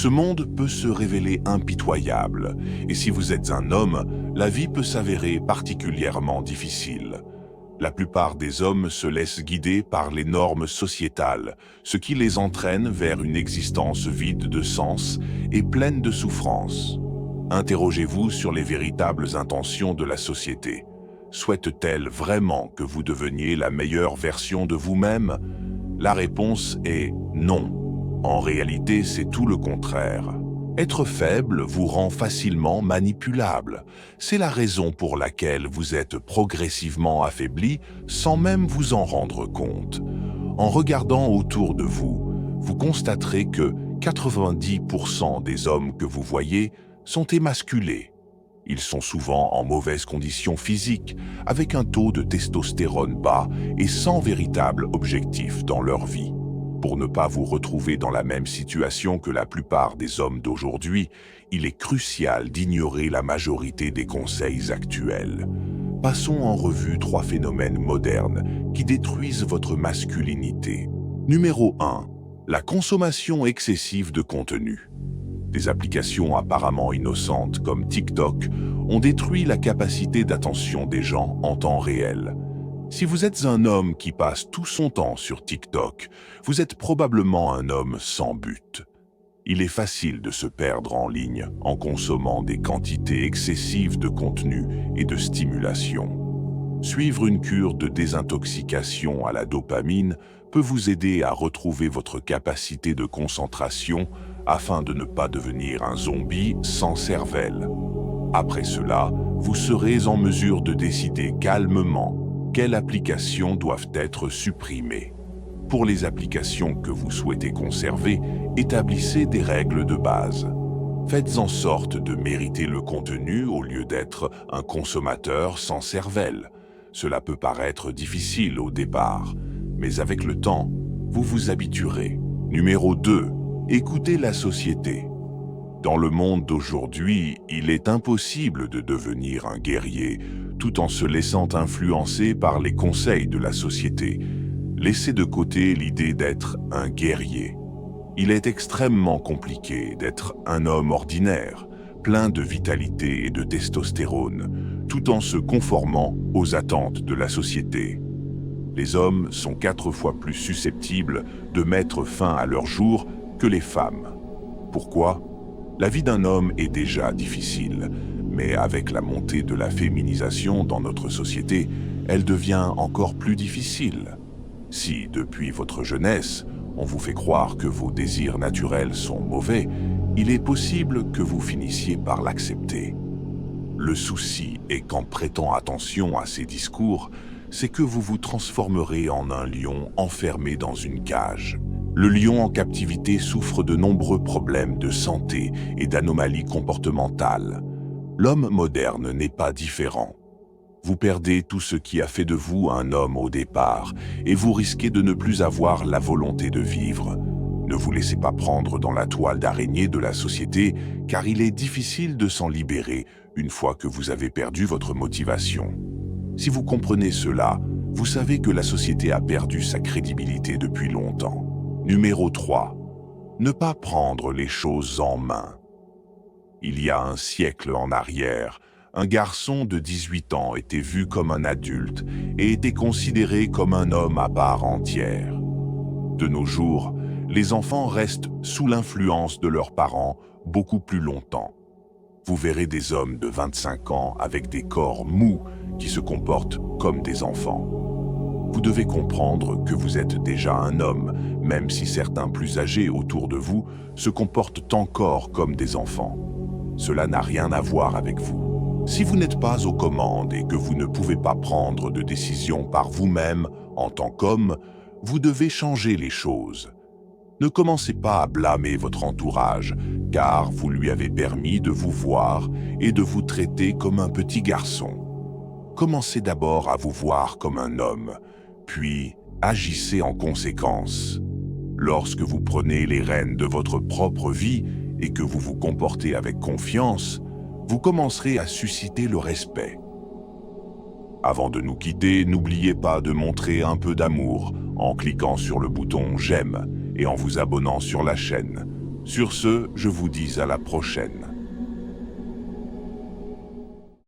Ce monde peut se révéler impitoyable, et si vous êtes un homme, la vie peut s'avérer particulièrement difficile. La plupart des hommes se laissent guider par les normes sociétales, ce qui les entraîne vers une existence vide de sens et pleine de souffrance. Interrogez-vous sur les véritables intentions de la société. Souhaite-t-elle vraiment que vous deveniez la meilleure version de vous-même? La réponse est non. En réalité, c'est tout le contraire. Être faible vous rend facilement manipulable. C'est la raison pour laquelle vous êtes progressivement affaibli sans même vous en rendre compte. En regardant autour de vous, vous constaterez que 90% des hommes que vous voyez sont émasculés. Ils sont souvent en mauvaise condition physique, avec un taux de testostérone bas et sans véritable objectif dans leur vie. Pour ne pas vous retrouver dans la même situation que la plupart des hommes d'aujourd'hui, il est crucial d'ignorer la majorité des conseils actuels. Passons en revue 3 phénomènes modernes qui détruisent votre masculinité. Numéro 1. La consommation excessive de contenu. Des applications apparemment innocentes comme TikTok ont détruit la capacité d'attention des gens en temps réel. Si vous êtes un homme qui passe tout son temps sur TikTok, vous êtes probablement un homme sans but. Il est facile de se perdre en ligne en consommant des quantités excessives de contenu et de stimulation. Suivre une cure de désintoxication à la dopamine peut vous aider à retrouver votre capacité de concentration afin de ne pas devenir un zombie sans cervelle. Après cela, vous serez en mesure de décider calmement quelles applications doivent être supprimées. Pour les applications que vous souhaitez conserver, établissez des règles de base. Faites en sorte de mériter le contenu au lieu d'être un consommateur sans cervelle. Cela peut paraître difficile au départ, mais avec le temps, vous vous habituerez. Numéro 2. Écoutez la société. Dans le monde d'aujourd'hui, il est impossible de devenir un guerrier tout en se laissant influencer par les conseils de la société. Laissez de côté l'idée d'être un guerrier. Il est extrêmement compliqué d'être un homme ordinaire, plein de vitalité et de testostérone, tout en se conformant aux attentes de la société. Les hommes sont 4 fois plus susceptibles de mettre fin à leur jour que les femmes. Pourquoi ? La vie d'un homme est déjà difficile, mais avec la montée de la féminisation dans notre société, elle devient encore plus difficile. Si, depuis votre jeunesse, on vous fait croire que vos désirs naturels sont mauvais, il est possible que vous finissiez par l'accepter. Le souci est qu'en prêtant attention à ces discours, c'est que vous vous transformerez en un lion enfermé dans une cage. Le lion en captivité souffre de nombreux problèmes de santé et d'anomalies comportementales. L'homme moderne n'est pas différent. Vous perdez tout ce qui a fait de vous un homme au départ et vous risquez de ne plus avoir la volonté de vivre. Ne vous laissez pas prendre dans la toile d'araignée de la société car il est difficile de s'en libérer une fois que vous avez perdu votre motivation. Si vous comprenez cela, vous savez que la société a perdu sa crédibilité depuis longtemps. Numéro 3. Ne pas prendre les choses en main. Il y a un siècle en arrière, un garçon de 18 ans était vu comme un adulte et était considéré comme un homme à part entière. De nos jours, les enfants restent sous l'influence de leurs parents beaucoup plus longtemps. Vous verrez des hommes de 25 ans avec des corps mous qui se comportent comme des enfants. Vous devez comprendre que vous êtes déjà un homme, même si certains plus âgés autour de vous se comportent encore comme des enfants. Cela n'a rien à voir avec vous. Si vous n'êtes pas aux commandes et que vous ne pouvez pas prendre de décision par vous-même en tant qu'homme, vous devez changer les choses. Ne commencez pas à blâmer votre entourage, car vous lui avez permis de vous voir et de vous traiter comme un petit garçon. Commencez d'abord à vous voir comme un homme, puis agissez en conséquence. Lorsque vous prenez les rênes de votre propre vie et que vous vous comportez avec confiance, vous commencerez à susciter le respect. Avant de nous quitter, n'oubliez pas de montrer un peu d'amour en cliquant sur le bouton « J'aime » et en vous abonnant sur la chaîne. Sur ce, je vous dis à la prochaine.